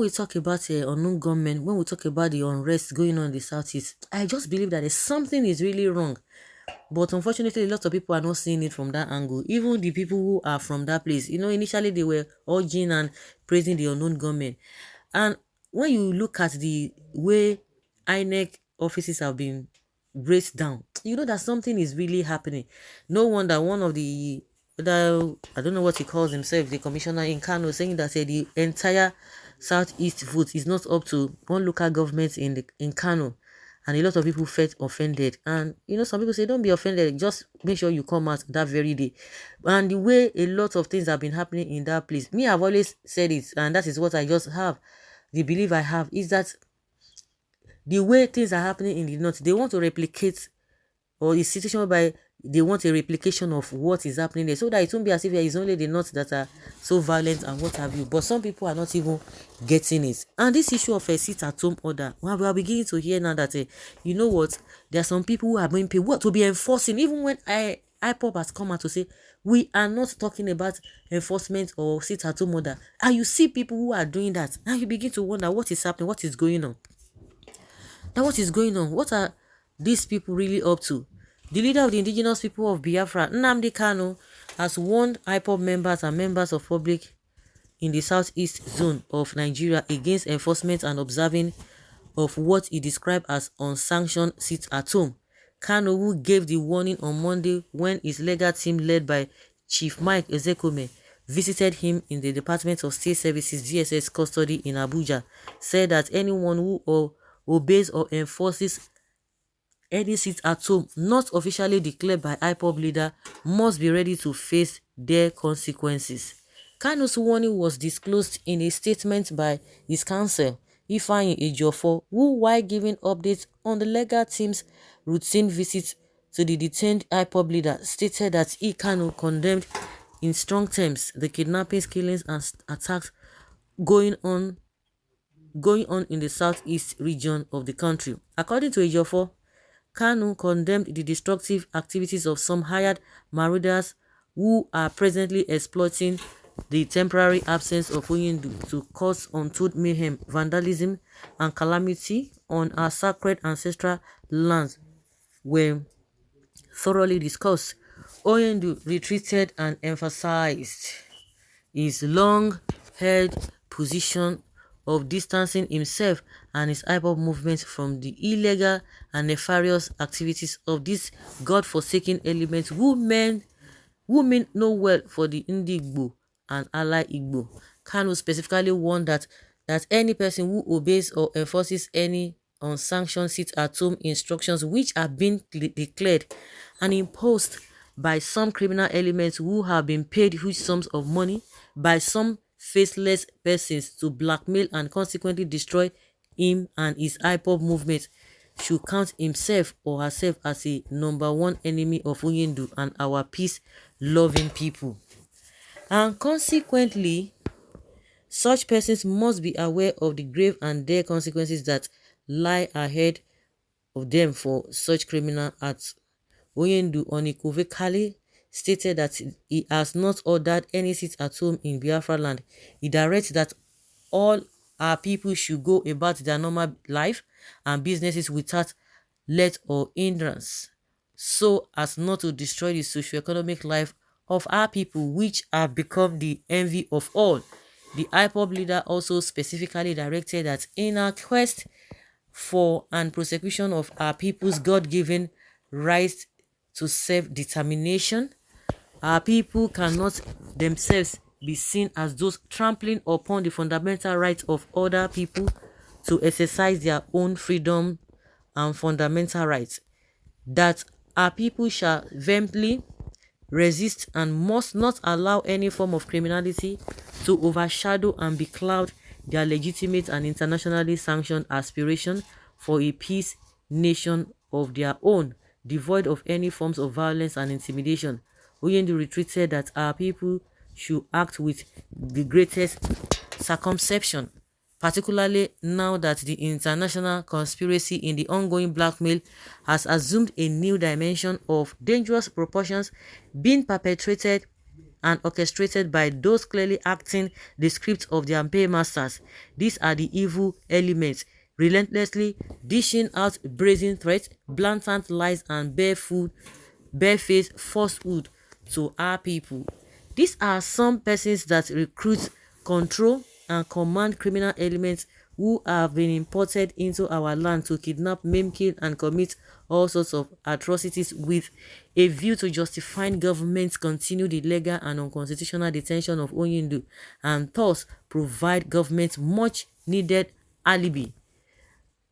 we talk about unknown gunmen, when we talk about the unrest going on in the southeast, I just believe that something is really wrong. But unfortunately, a lot of people are not seeing it from that angle. Even the people who are from that place, initially they were urging and praising the unknown gunmen. And when you look at the way INEC offices have been braced down, you know that something is really happening. No wonder one of I don't know what he calls himself, the commissioner in Kano, saying that the entire southeast vote is not up to one local government in Kano, and a lot of people felt offended. And some people say don't be offended, just make sure you come out that very day. And the way a lot of things have been happening in that place, me, I've always said it, and that is what I just have. The belief I have is that the way things are happening in the north, they want to replicate, or the situation whereby they want a replication of what is happening there, so that it won't be as if it is only the north that are so violent and what have you. But some people are not even getting it. And this issue of a sit-at-home order, well, we are beginning to hear now that you know what, there are some people who are being paid what to be enforcing, even when IPOB has come out to say we are not talking about enforcement or sit-at-home order, and you see people who are doing that, and you begin to wonder what is happening, what is going on. Now, what is going on? What are these people really up to? The leader of the indigenous people of Biafra, Nnamdi Kanu, has warned IPOB members and members of public in the southeast zone of Nigeria against enforcement and observing of what he described as unsanctioned sit-at-home. Kanu, who gave the warning on Monday when his legal team led by Chief Mike Ezekome visited him in the Department of State Services DSS custody in Abuja, said that anyone who obeys or enforces any sit at home not officially declared by IPOB leader must be ready to face their consequences. Kanu's warning was disclosed in a statement by his counsel, Ifeanyi Ejiofor, who, while giving updates on the legal team's routine visits to the detained IPOB leader, stated that Kanu condemned in strong terms the kidnappings, killings, and attacks going on in the southeast region of the country. According to Ejiofor, Kanu condemned the destructive activities of some hired marauders who are presently exploiting the temporary absence of Oyindu to cause untold mayhem, vandalism, and calamity on our sacred ancestral lands were thoroughly discussed. Oyindu retreated and emphasized his long-held position of distancing himself and his IPOB movement from the illegal and nefarious activities of these God-forsaken elements who mean no well for the Ndigbo and ally Igbo. Kanu specifically warned that any person who obeys or enforces any unsanctioned sit-at-home instructions which are being declared and imposed by some criminal elements who have been paid huge sums of money by some faceless persons to blackmail and consequently destroy him and his IPOB movement should count himself or herself as a number one enemy of Oyindu and our peace-loving people. And consequently, such persons must be aware of the grave and dire consequences that lie ahead of them for such criminal acts. Oyindu unequivocally stated that he has not ordered any sit-at-home in Biafra land. He directs that all our people should go about their normal life and businesses without let or hindrance, so as not to destroy the socio-economic life of our people, which have become the envy of all. The IPOB leader also specifically directed that in our quest for and prosecution of our people's God-given rights to self-determination, our people cannot themselves be seen as those trampling upon the fundamental rights of other people to exercise their own freedom and fundamental rights. That our people shall vehemently resist and must not allow any form of criminality to overshadow and becloud their legitimate and internationally sanctioned aspiration for a peace nation of their own, devoid of any forms of violence and intimidation. Oyindu retreated that our people should act with the greatest circumspection, particularly now that the international conspiracy in the ongoing blackmail has assumed a new dimension of dangerous proportions, being perpetrated and orchestrated by those clearly acting the script of their paymasters. These are the evil elements, relentlessly dishing out brazen threats, blatant lies, and barefaced falsehood to our people. These are some persons that recruit, control, and command criminal elements who have been imported into our land to kidnap, maim, kill, and commit all sorts of atrocities with a view to justifying government's continued illegal and unconstitutional detention of Oyindu, and thus provide government much needed alibi,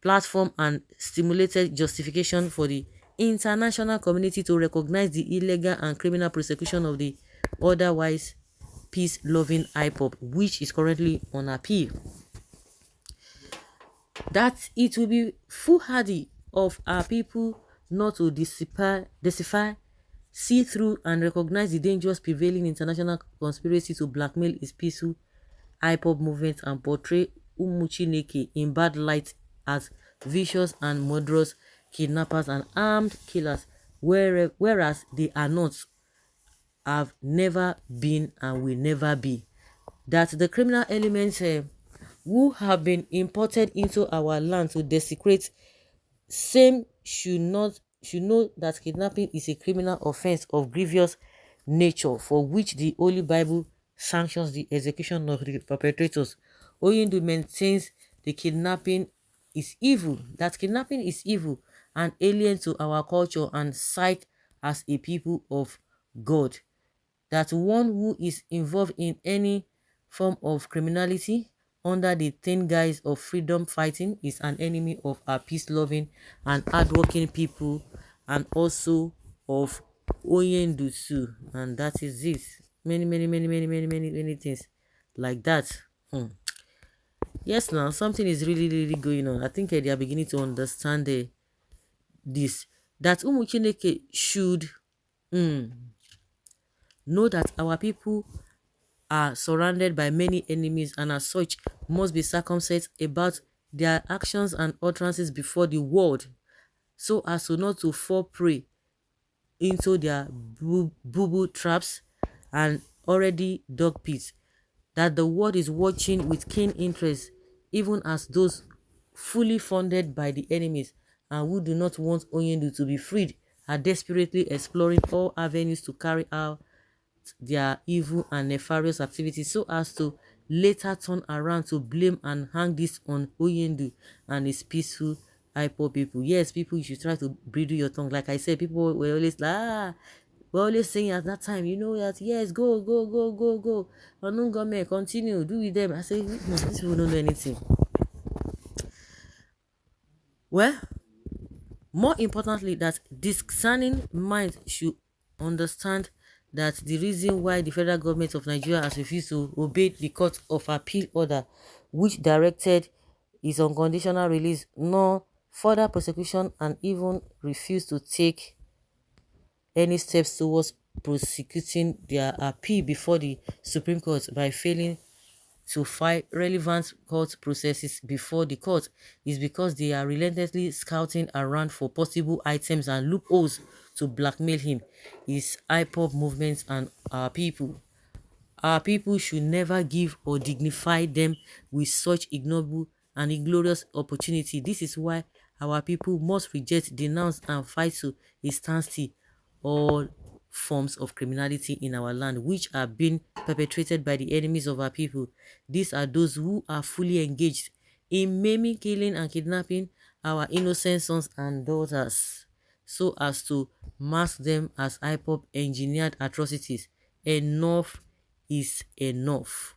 platform, and stimulated justification for the international community to recognize the illegal and criminal prosecution of the otherwise peace-loving IPOB, which is currently on appeal. That it will be foolhardy of our people not to decipher, see through, and recognize the dangerous prevailing international conspiracy to blackmail its peaceful IPOB movement and portray Umuchineke in bad light as vicious and murderous kidnappers and armed killers, whereas they are not, have never been, and will never be. That the criminal elements who have been imported into our land to desecrate same should know that kidnapping is a criminal offense of grievous nature, for which the Holy Bible sanctions the execution of the perpetrators. Oyindu maintains the kidnapping is evil, that kidnapping is evil and alien to our culture and sight as a people of God. That one who is involved in any form of criminality under the thin guise of freedom fighting is an enemy of our peace-loving and hardworking people, and also of Oyendusu. And that is it. Many things like that. Yes, now something is really going on. I think they are beginning to understand this. That Umuchineke should know that our people are surrounded by many enemies, and as such must be circumspect about their actions and utterances before the world, so as to not to fall prey into their boo traps and already dug pits. That the world is watching with keen interest, even as those fully funded by the enemies and who do not want Oyendu to be freed are desperately exploring all avenues to carry out their evil and nefarious activities, so as to later turn around to blame and hang this on Oyendu and his peaceful hypo people. Yes, people, you should try to bridle your tongue. Like I said, people were always like, we're always saying at that time, you know, that yes, go. Unknown government, continue, do with them. I say, these people don't know anything. Well, more importantly, that discerning mind should understand that the reason why the federal government of Nigeria has refused to obey the court of appeal order, which directed his unconditional release, nor further prosecution, and even refused to take any steps towards prosecuting their appeal before the Supreme Court by failing to file relevant court processes before the court, is because they are relentlessly scouting around for possible items and loopholes to blackmail him, his IPOB movements, and our people. Our people should never give or dignify them with such ignoble and inglorious opportunity. This is why our people must reject, denounce, and fight to a standstill all forms of criminality in our land which are being perpetrated by the enemies of our people. These are those who are fully engaged in maiming, killing, and kidnapping our innocent sons and daughters, so as to mask them as IPOB engineered atrocities. Enough is enough.